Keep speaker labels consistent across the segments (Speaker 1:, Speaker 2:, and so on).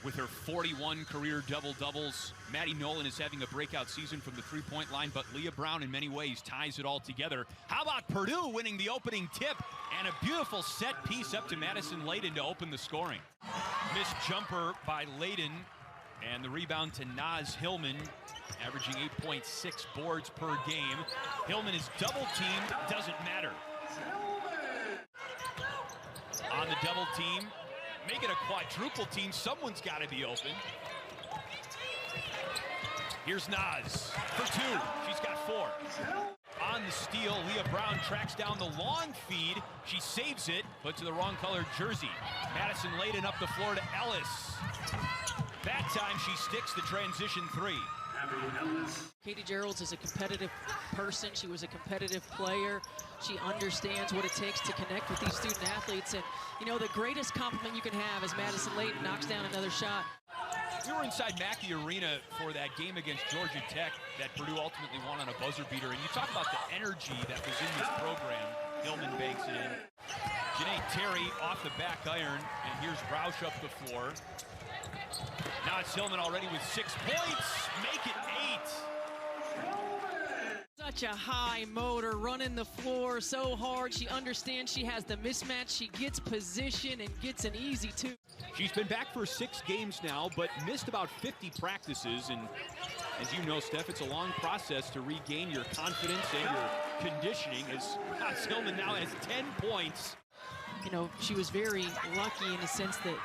Speaker 1: with her 41 career double-doubles. Maddie Nolan is having a breakout season from the three-point line, but Leah Brown in many ways ties it all together. How about Purdue winning the opening tip and a beautiful set piece up to Madison Layden to open the scoring. Missed jumper by Layden, and the rebound to Naz Hillmon, averaging 8.6 boards per game. Hillmon is double-teamed, doesn't matter. On the double team, make it a quadruple team. Someone's got to be open. Here's Naz for two. She's got four. On the steal, Leah Brown tracks down the long feed. She saves it, but to the wrong colored jersey. Madison Layden up the floor to Ellis. That time she sticks the transition three.
Speaker 2: Katie Geralds is a competitive person. She was a competitive player. She understands what it takes to connect with these student athletes. And, you know, the greatest compliment you can have is Madison Layden knocks down another shot.
Speaker 1: We were inside Mackey Arena for that game against Georgia Tech that Purdue ultimately won on a buzzer beater. And you talk about the energy that was in this program. Hillmon banks it in. Janae Terry off the back iron. And here's Roush up the floor. Now it's Hillmon already with 6 points. Make it 8.
Speaker 2: Such a high motor, running the floor so hard. She understands she has the mismatch. She gets position and gets an easy two.
Speaker 1: She's been back for 6 games now, but missed about 50 practices. And as you know, Steph, it's a long process to regain your confidence and your conditioning. As Naz Hillmon now has 10 points.
Speaker 2: You know, she was very lucky in the sense that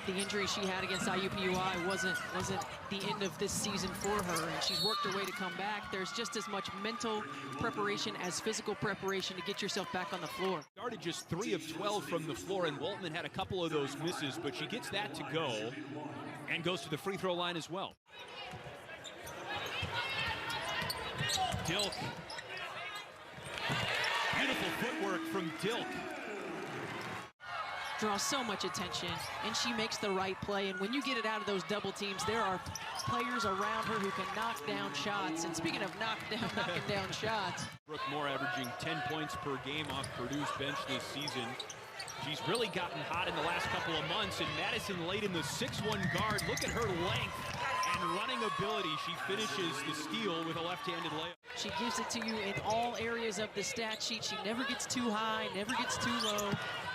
Speaker 2: the injury she had against IUPUI wasn't the end of this season for her, and she's worked her way to come back. There's just as much mental preparation as physical preparation to get yourself back on the floor.
Speaker 1: Started just 3 of 12 from the floor, and Waltman had a couple of those misses, but she gets that to go and goes to the free throw line as well. Dilk. Beautiful footwork from Dilk.
Speaker 2: Draws so much attention, and she makes the right play. And when you get it out of those double teams, there are players around her who can knock down shots. And speaking of knocking down shots,
Speaker 1: Brooke Moore averaging 10 points per game off Purdue's bench this season. She's really gotten hot in the last couple of months. And Madison Layden, the 6'1 guard, look at her length and running ability. She finishes the steal with a left-handed layup.
Speaker 2: She gives it to you in all areas of the stat sheet. She never gets too high, never gets too low.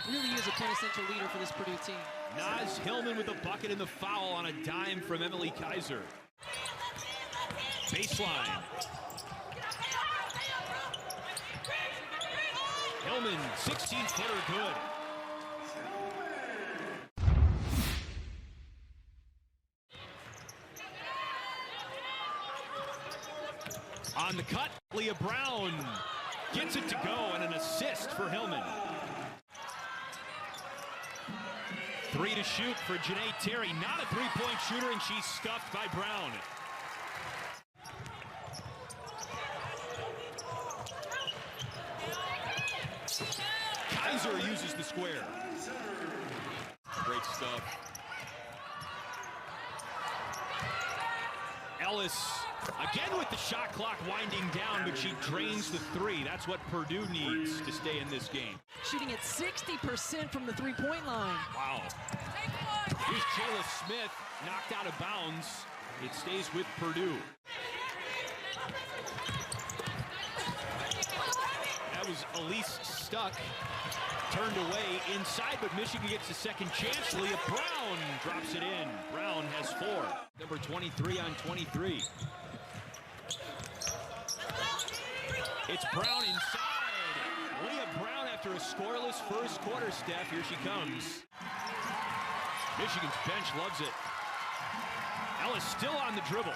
Speaker 2: Really is a quintessential leader for this Purdue team.
Speaker 1: Naz Hillmon with the bucket and the foul on a dime from Emily Kaiser. Baseline. Hillmon, 16-footer good. On the cut, Leah Brown gets it to go, and an assist for Hillmon. 3 to shoot for Janae Terry. Not a three-point shooter, and she's scuffed by Brown. Kaiser uses the square. Great stuff. Ellis again with the shot clock winding down, but she drains the 3. That's what Purdue needs to stay in this game.
Speaker 2: Shooting at 60% from the three-point line.
Speaker 1: Wow. Here's Jayla Smith, knocked out of bounds. It stays with Purdue. That was Elise Stuck. Turned away inside, but Michigan gets a second chance. Leah Brown drops it in. Brown has 4. Number 23 on 23. It's Brown inside. Leah Brown after a scoreless first quarter, Steph. Here she comes. Michigan's bench loves it. Ellis still on the dribble.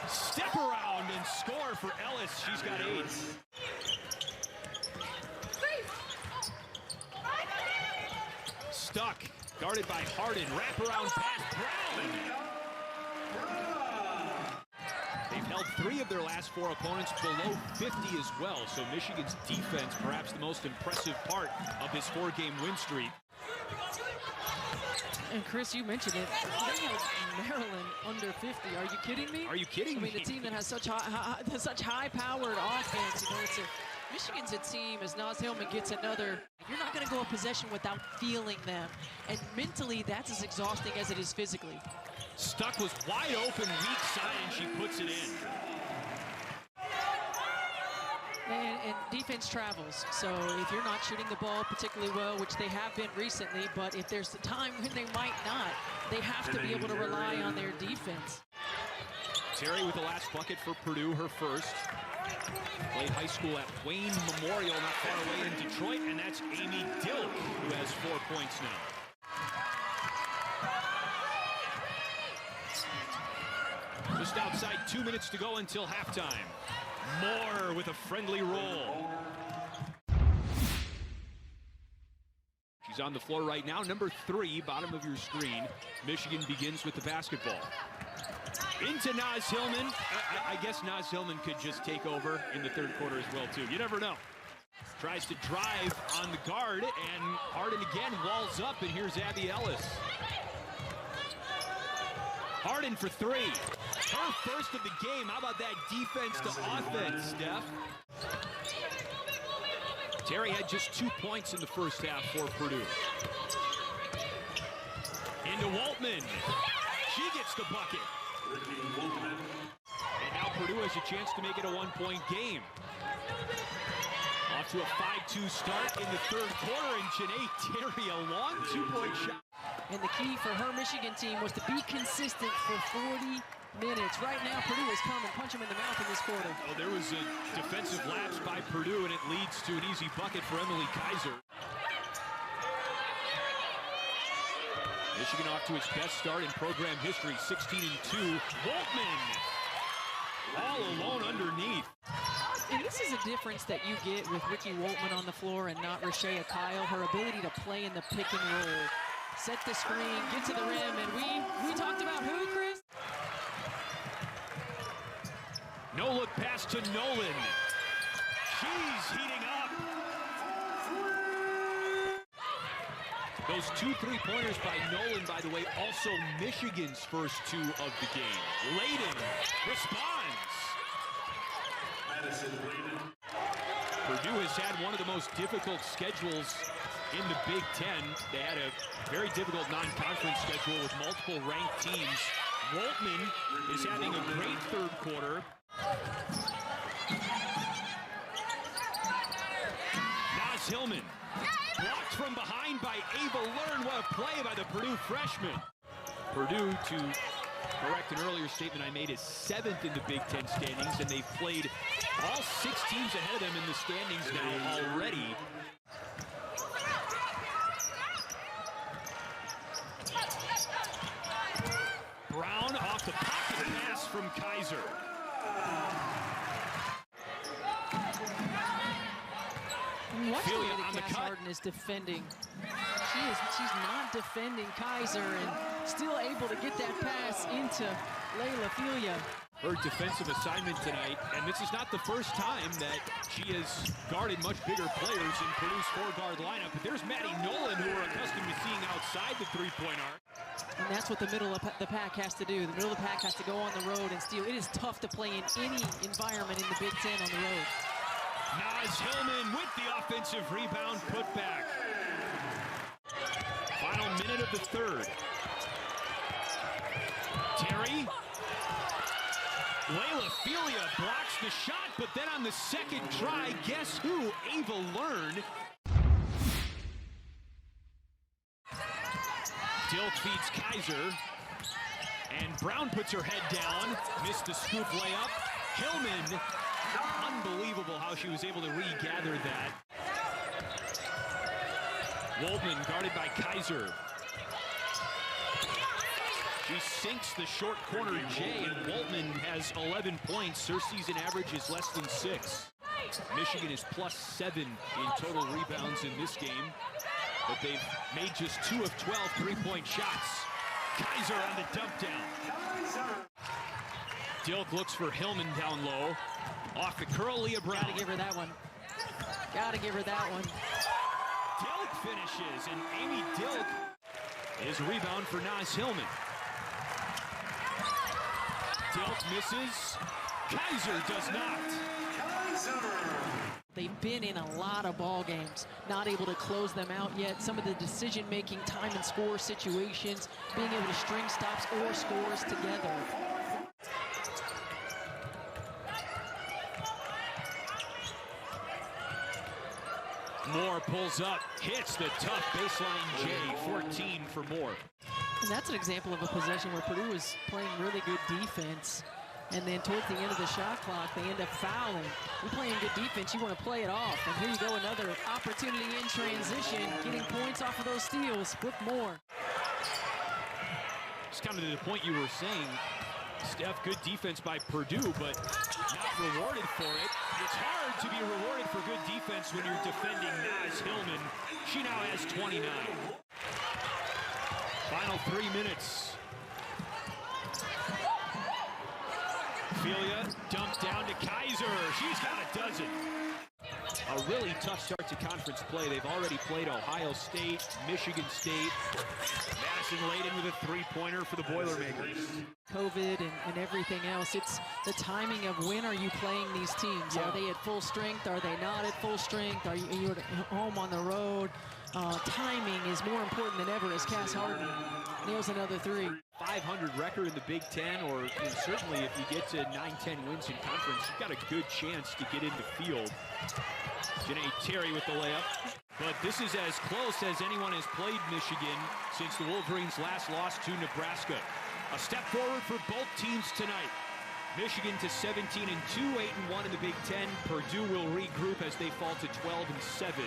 Speaker 1: Step around and score for Ellis. She's got 8. Stuck, guarded by Harden. Wraparound pass, Brown. They've held 3 of their last 4 opponents below 50 as well. So Michigan's defense, perhaps the most impressive part of this 4-game win streak.
Speaker 2: And Chris, you mentioned it. They have Maryland under 50. Are you kidding me?
Speaker 1: Are you kidding me?
Speaker 2: I mean, the team that has such high-powered offense. You know, Michigan's a team, as Naz Hillmon gets another, you're not going to go a possession without feeling them. And mentally, that's as exhausting as it is physically.
Speaker 1: Stuck was wide open, weak side, and she puts it in.
Speaker 2: And defense travels. So if you're not shooting the ball particularly well, which they have been recently, but if there's a time when they might not, they have to be able to rely on their defense.
Speaker 1: Terry with the last bucket for Purdue, her first. Played high school at Wayne Memorial, not far away in Detroit, and that's Amy Dilk, who has 4 points now. Just outside 2 minutes to go until halftime. Moore with a friendly roll. She's on the floor right now. Number 3, bottom of your screen. Michigan begins with the basketball. Into Naz Hillmon. I guess Naz Hillmon could just take over in the third quarter as well, too. You never know. Tries to drive on the guard, and Harden again walls up, and here's Abby Ellis. Harden for 3. Her first of the game. How about that defense to offense, Steph? Terry had just 2 points in the first half for Purdue. Into Waltman. She gets the bucket. And now Purdue has a chance to make it a 1-point game. Off to a 5-2 start in the third quarter, and Janae Terry, a long 2-point shot.
Speaker 2: And the key for her Michigan team was to be consistent for 40 minutes. Right now, Purdue is come and punch him in the mouth in this quarter.
Speaker 1: Oh, there was a defensive lapse by Purdue, and it leads to an easy bucket for Emily Kaiser. Michigan off to its best start in program history, 16-2. Waltman all alone underneath.
Speaker 2: And this is a difference that you get with Ricky Waltman on the floor and not Rashea Kyle. Her ability to play in the pick and roll. Set the screen, get to the rim, and we talked about who, Chris?
Speaker 1: No look pass to Nolan. She's heating up. Those 2 3-pointers by Nolan, by the way, also Michigan's first 2 of the game. Layden responds. Purdue has had one of the most difficult schedules in the Big Ten. They had a very difficult non-conference schedule with multiple ranked teams. Waltman is having a great third quarter. Naz Hillmon blocked from behind by Ava Learn. What a play by the Purdue freshman. Purdue, to correct an earlier statement I made, is 7th in the Big Ten standings, and they've played all 6 teams ahead of them in the standings now already. Brown off the pocket pass from Kaiser.
Speaker 2: Watch the way
Speaker 1: on the
Speaker 2: Cass
Speaker 1: cut.
Speaker 2: Harden is defending. She's not defending Kaiser and still able to get that pass into Layla Filia.
Speaker 1: Her defensive assignment tonight, and this is not the first time that she has guarded much bigger players in Purdue's 4-guard lineup. But there's Maddie Nolan, who we're accustomed to seeing outside the 3-point arc.
Speaker 2: And that's what the middle of the pack has to do. The middle of the pack has to go on the road and steal. It is tough to play in any environment in the Big Ten on the road.
Speaker 1: Naz Hillmon with the offensive rebound putback. Final minute of the third. Terry. Layla Filia blocks the shot, but then on the second try, guess who? Ava Learn. Dilk feeds Kaiser. And Brown puts her head down. Missed the scoop layup. Hillmon. Unbelievable how she was able to regather that. Waltman guarded by Kaiser. She sinks the short corner J, and Waltman has 11 points. Her season average is less than 6. Michigan is +7 in total rebounds in this game, but they've made just 2 of 12 3-point shots. Kaiser on the dump down. Dilk looks for Hillmon down low. Off the curl, Leah Brown.
Speaker 2: Gotta give her that one. Gotta give her that one.
Speaker 1: Dilk finishes, and Amy Dilk is a rebound for Naz Hillmon. Dilk misses. Kaiser does not.
Speaker 2: They've been in a lot of ball games, not able to close them out yet. Some of the decision-making, time and score situations, being able to string stops or scores together.
Speaker 1: Moore pulls up, hits the tough baseline J, 14 for Moore.
Speaker 2: And that's an example of a possession where Purdue was playing really good defense. And then towards the end of the shot clock, they end up fouling. You're playing good defense, you want to play it off. And here you go, another opportunity in transition, getting points off of those steals with Moore.
Speaker 1: It's kind of to the point you were saying, Steph, good defense by Purdue, but not rewarded for it. It's hard to be rewarded for good defense when you're defending Naz Hillmon. She now has 29. Final 3 minutes. Ophelia dumped down to Kaiser. She's got a dozen. A really tough start to conference play. They've already played Ohio State, Michigan State. Madison laid in with a three-pointer for the Boilermakers.
Speaker 2: COVID and everything else, it's the timing of when are you playing these teams. Are they at full strength? Are they not at full strength? Are you at home on the road? Timing is more important than ever as Cass Harden nails another three.
Speaker 1: 500 record in the Big Ten, or certainly if you get to 9-10 wins in conference, you've got a good chance to get in the field. Janae Terry with the layup. But this is as close as anyone has played Michigan since the Wolverines last lost to Nebraska. A step forward for both teams tonight. Michigan to 17-2, 8-1 in the Big Ten. Purdue will regroup as they fall to 12-7.